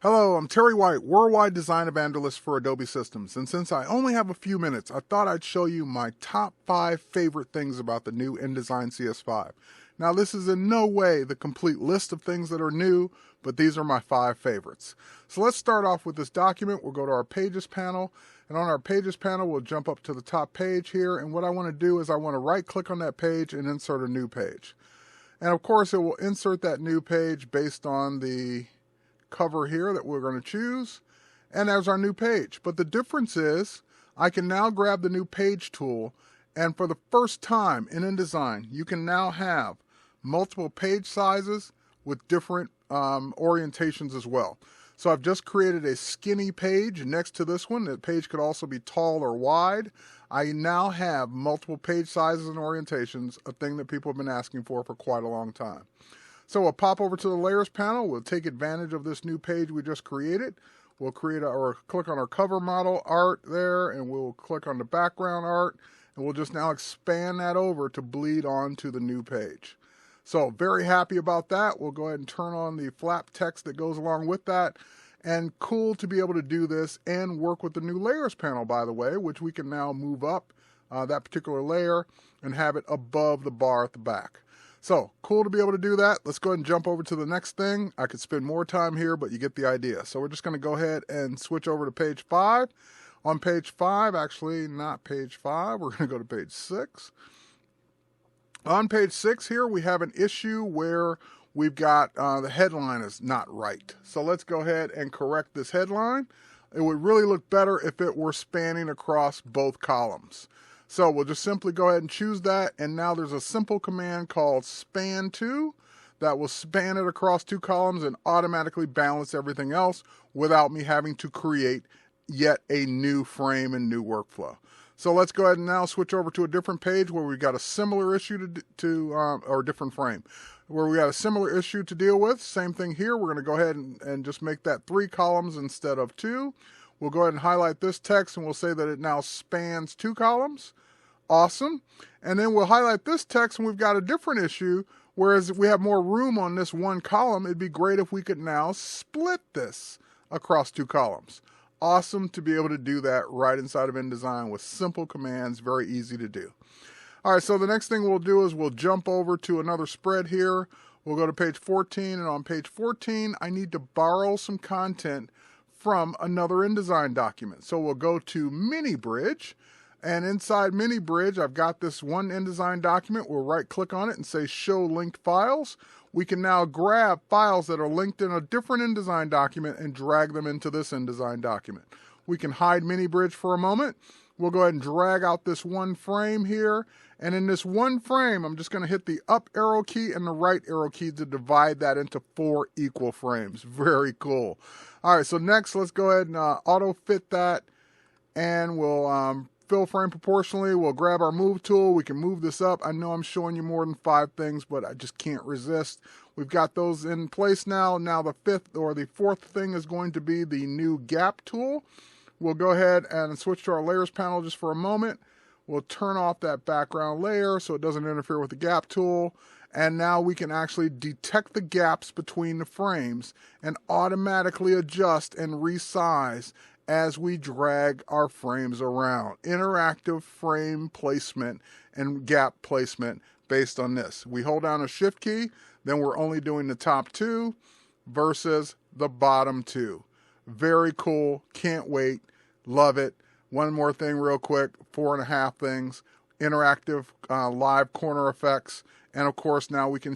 Hello, I'm Terry White, Worldwide Design Evangelist for Adobe Systems, and since I only have a few minutes, I thought I'd show you my top 5 favorite things about the new InDesign CS5. Now, this is in no way the complete list of things that are new, but these are my 5 favorites. So let's start off with this document. We'll go to our Pages panel, and on our Pages panel, we'll jump up to the top page here, and what I want to do is I want to right-click on that page and insert a new page. And of course, it will insert that new page based on the cover here that we're going to choose, and there's our new page. But the difference is I can now grab the new page tool, and for the first time in InDesign you can now have multiple page sizes with different orientations as well. So I've just created a skinny page next to this one. The page could also be tall or wide. I now have multiple page sizes and orientations, a thing that people have been asking for quite a long time. So we'll pop over to the Layers panel. We'll take advantage of this new page we just created. We'll click on our cover model art there, and we'll click on the background art, and we'll just now expand that over to bleed onto the new page. So very happy about that. We'll go ahead and turn on the flap text that goes along with that. And cool to be able to do this and work with the new Layers panel, by the way, which we can now move up that particular layer and have it above the bar at the back. So, cool to be able to do that. Let's go ahead and jump over to the next thing. I could spend more time here, but you get the idea. So we're just going to go ahead and switch over to page 5. On page 5, actually not page 5, we're going to go to page 6. On page 6 here, we have an issue where we've got the headline is not right. So let's go ahead and correct this headline. It would really look better if it were spanning across both columns. So we'll just simply go ahead and choose that, and now there's a simple command called span to that will span it across 2 columns and automatically balance everything else without me having to create yet a new frame and new workflow. So let's go ahead and now switch over to a different page where we've got a similar issue or a different frame, where we got a similar issue to deal with. Same thing here. We're going to go ahead and just make that 3 columns instead of 2. We'll go ahead and highlight this text, and we'll say that it now spans 2 columns. Awesome. And then we'll highlight this text, and we've got a different issue. Whereas if we have more room on this 1 column, it'd be great if we could now split this across 2 columns. Awesome to be able to do that right inside of InDesign with simple commands, very easy to do. All right, so the next thing we'll do is we'll jump over to another spread here. We'll go to page 14, and on page 14, I need to borrow some content from another InDesign document. So we'll go to Mini Bridge. And inside Mini Bridge, I've got this one InDesign document. We'll right-click on it and say Show Linked Files. We can now grab files that are linked in a different InDesign document and drag them into this InDesign document. We can hide Mini Bridge for a moment. We'll go ahead and drag out this one frame here. And in this one frame, I'm just going to hit the up arrow key and the right arrow key to divide that into 4 equal frames. Very cool. All right, so next, let's go ahead and auto-fit that. And we'll fill frame proportionally. We'll grab our move tool. We can move this up. I know I'm showing you more than 5 things, but I just can't resist. We've got those in place now. Now the 5th or the 4th thing is going to be the new gap tool. We'll go ahead and switch to our layers panel just for a moment. We'll turn off that background layer so it doesn't interfere with the gap tool. And now we can actually detect the gaps between the frames and automatically adjust and resize as we drag our frames around. Interactive frame placement and gap placement based on this. We hold down a shift key, then we're only doing the top 2 versus the bottom 2. Very cool, can't wait, love it. One more thing real quick, 4.5 things, interactive live corner effects, and of course now we can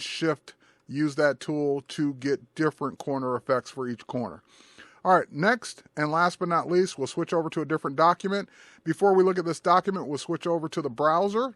use that tool to get different corner effects for each corner. All right, next and last but not least, we'll switch over to a different document. Before we look at this document, we'll switch over to the browser.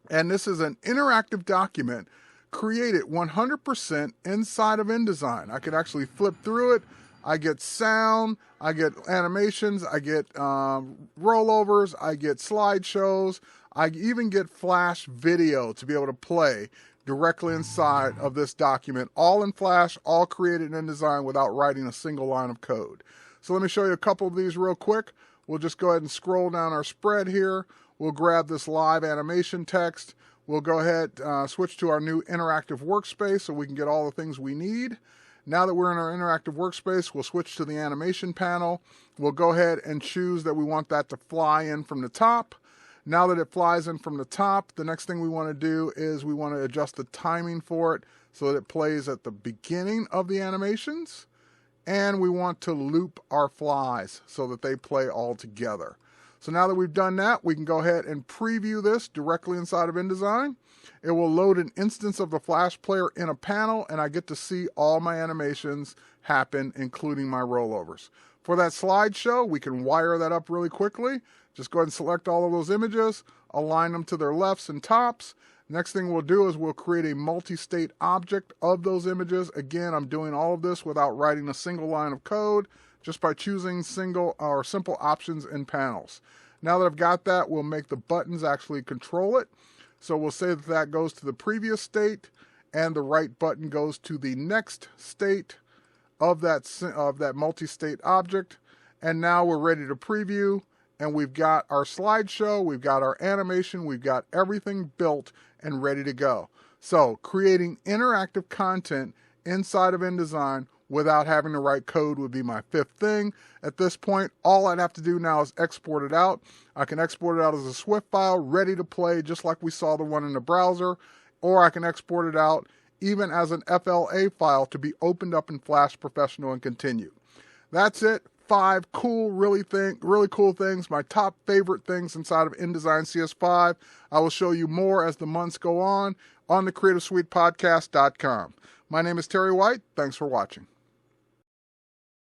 And this is an interactive document created 100% inside of InDesign. I can actually flip through it. I get sound, I get animations, I get rollovers, I get slideshows, I even get Flash video to be able to play directly inside of this document, all in Flash, all created in InDesign without writing a single line of code. So let me show you a couple of these real quick. We'll just go ahead and scroll down our spread here. We'll grab this live animation text. We'll go ahead, switch to our new interactive workspace so we can get all the things we need. Now that we're in our interactive workspace, we'll switch to the animation panel. We'll go ahead and choose that we want that to fly in from the top. Now that it flies in from the top, the next thing we want to do is we want to adjust the timing for it so that it plays at the beginning of the animations. And we want to loop our flies so that they play all together. So now that we've done that, we can go ahead and preview this directly inside of InDesign. It will load an instance of the Flash player in a panel, and I get to see all my animations happen, including my rollovers. For that slideshow, we can wire that up really quickly. Just go ahead and select all of those images, align them to their lefts and tops. Next thing we'll do is we'll create a multi-state object of those images. Again, I'm doing all of this without writing a single line of code, just by choosing single or simple options in panels. Now that I've got that, we'll make the buttons actually control it. So we'll say that that goes to the previous state, and the right button goes to the next state of that multi-state object. And now we're ready to preview, and we've got our slideshow, we've got our animation, we've got everything built and ready to go. So creating interactive content inside of InDesign without having to write code would be my fifth thing. At this point, all I'd have to do now is export it out. I can export it out as a Swift file, ready to play, just like we saw the one in the browser, or I can export it out even as an FLA file to be opened up in Flash Professional and continue. That's it. 5 cool, really cool things, my top favorite things inside of InDesign CS5. I will show you more as the months go on the CreativeSuitePodcast.com. My name is Terry White. Thanks for watching.